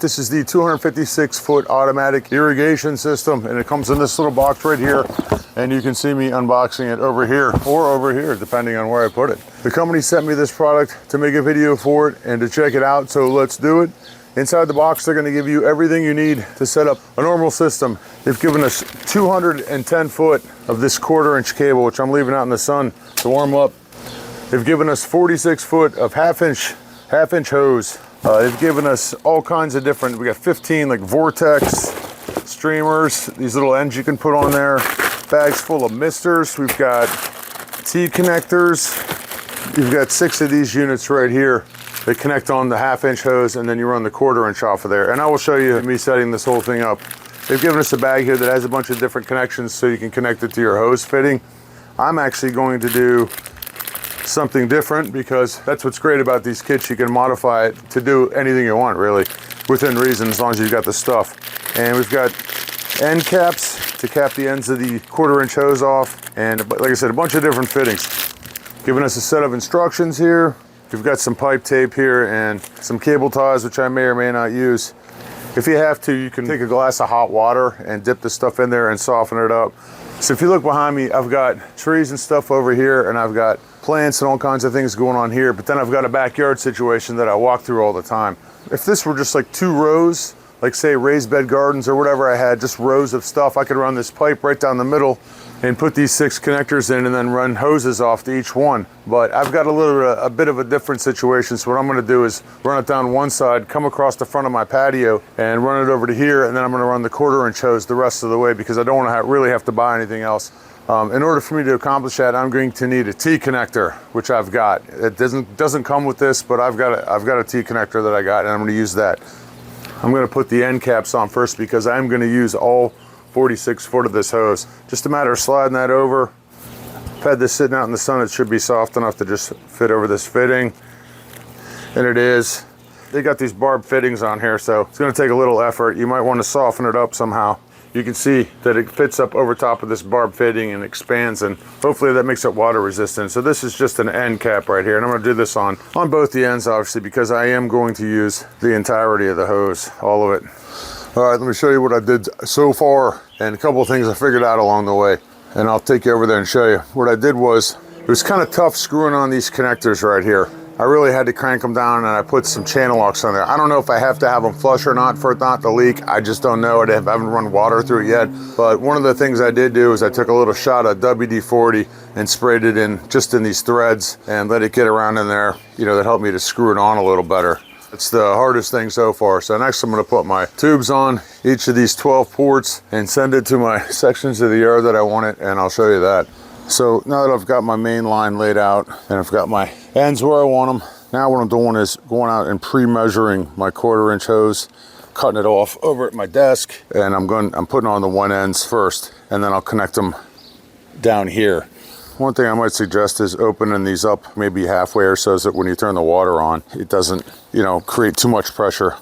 This is the 256-foot automatic irrigation system, and it comes in this little box right here, and you can see me unboxing it over here or over here, depending on where I put it. The company sent me this product to make a video for it and to check it out, so let's do it. Inside the box, they're going to give you everything you need to set up a normal system. They've given us 210 foot of this 1/4-inch cable, which I'm leaving out in the sun to warm up. They've given us 46 foot of half-inch hose. They've given us all kinds of different, we got 15 like vortex streamers, these little ends you can put on there, bags full of misters. We've got T connectors. You've got 6 of these units right here. They connect on the half-inch hose, and then you run the 1/4-inch off of there. And I will show you me setting this whole thing up. They've given us a bag here that has a bunch of different connections so you can connect it to your hose fitting. I'm actually going to do something different because that's what's great about these kits. You can modify it to do anything you want, really, within reason, as long as you've got the stuff. And we've got end caps to cap the ends of the 1/4-inch hose off. And like I said, a bunch of different fittings. Giving us a set of instructions here. We've got some pipe tape here and some cable ties, which I may or may not use. If you have to, you can take a glass of hot water and dip the stuff in there and soften it up. So if you look behind me, I've got trees and stuff over here, and I've got plants and all kinds of things going on here, but then I've got a backyard situation that I walk through all the time. If this were just like 2 rows, like say raised bed gardens or whatever I had, just rows of stuff, I could run this pipe right down the middle and put these 6 connectors in and then run hoses off to each one. But I've got a bit of a different situation, so what I'm gonna do is run it down one side, come across the front of my patio and run it over to here, and then I'm gonna run the 1/4-inch hose the rest of the way because I don't wanna really have to buy anything else. In order for me to accomplish that, I'm going to need a T connector, which I've got. It doesn't come with this, but I've got a T connector that I got, and I'm gonna use that. I'm gonna put the end caps on first because I'm gonna use all 46 foot of this hose. Just a matter of sliding that over. I've had this sitting out in the sun. It should be soft enough to just fit over this fitting. And it is. They got these barbed fittings on here, so it's gonna take a little effort. You might wanna soften it up somehow. You can see that it fits up over top of this barbed fitting and expands, and hopefully that makes it water resistant. So this is just an end cap right here, and I'm gonna do this on both the ends, obviously, because I am going to use the entirety of the hose, all of it. All right, let me show you what I did so far and a couple of things I figured out along the way, and I'll take you over there and show you. What I did was, it was kind of tough screwing on these connectors right here. I really had to crank them down, and I put some channel locks on there. I don't know if I have to have them flush or not for it not to leak. I just don't know. I haven't run water through it yet. But one of the things I did do is I took a little shot of WD-40 and sprayed it in just in these threads and let it get around in there. You know, that helped me to screw it on a little better. It's the hardest thing so far. So next I'm gonna put my tubes on each of these 12 ports and send it to my sections of the yard that I want it, and I'll show you that. So now that I've got my main line laid out and I've got my ends where I want them, now what I'm doing is going out and pre-measuring my 1/4-inch hose, cutting it off over at my desk, and I'm putting on the one ends first, and then I'll connect them down here. One thing I might suggest is opening these up maybe halfway or so that when you turn the water on, it doesn't, create too much pressure.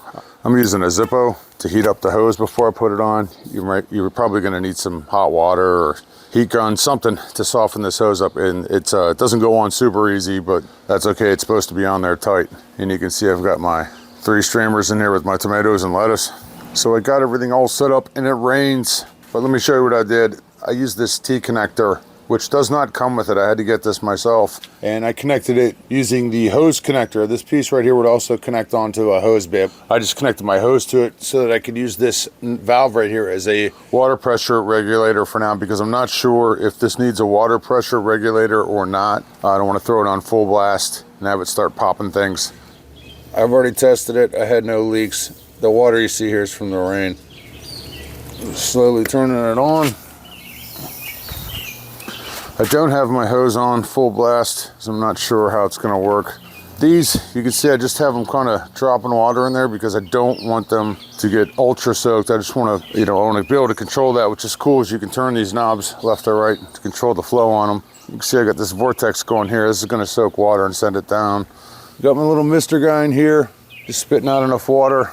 I'm using a Zippo to heat up the hose before I put it on. You're probably gonna need some hot water or heat gun, something to soften this hose up. And it doesn't go on super easy, but that's okay. It's supposed to be on there tight. And you can see I've got my 3 streamers in here with my tomatoes and lettuce. So I got everything all set up, and it rains. But let me show you what I did. I used this T connector, which does not come with it. I had to get this myself, and I connected it using the hose connector. This piece right here would also connect onto a hose bib. I just connected my hose to it so that I could use this valve right here as a water pressure regulator for now, because I'm not sure if this needs a water pressure regulator or not. I don't want to throw it on full blast and have it start popping things. I've already tested it. I had no leaks. The water you see here is from the rain. Slowly turning it on. I don't have my hose on full blast, so I'm not sure how it's gonna work. These, you can see I just have them kind of dropping water in there because I don't want them to get ultra soaked. I just want to, I want to be able to control that, which is cool, is you can turn these knobs left or right to control the flow on them. You can see I got this vortex going here. This is gonna soak water and send it down. Got my little mister guy in here, just spitting out enough water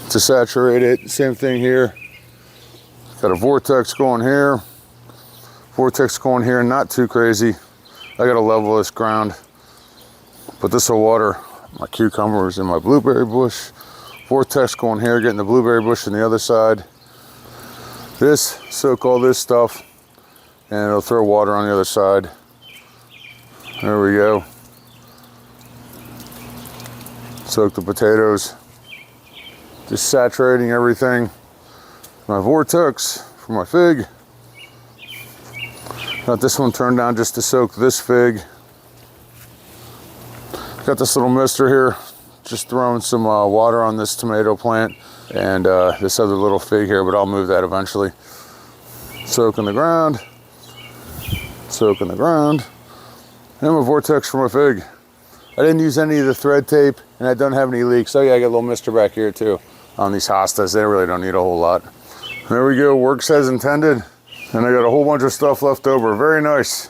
to saturate it. Same thing here. Got a vortex going here. Vortex going here, not too crazy. I gotta level this ground, but this will water my cucumbers and my blueberry bush. vortex going here, getting the blueberry bush on the other side. This, soak all this stuff, and it'll throw water on the other side. There we go. Soak the potatoes. Just saturating everything. My vortex for my fig. Got this one turned down just to soak this fig. Got this little mister here, just throwing some water on this tomato plant and this other little fig here, but I'll move that eventually. Soak in the ground, soak in the ground, and my vortex for my fig. I didn't use any of the thread tape, and I don't have any leaks. Oh yeah, I got a little mister back here too on these hostas. They really don't need a whole lot. There we go, works as intended. And I got a whole bunch of stuff left over. Very nice.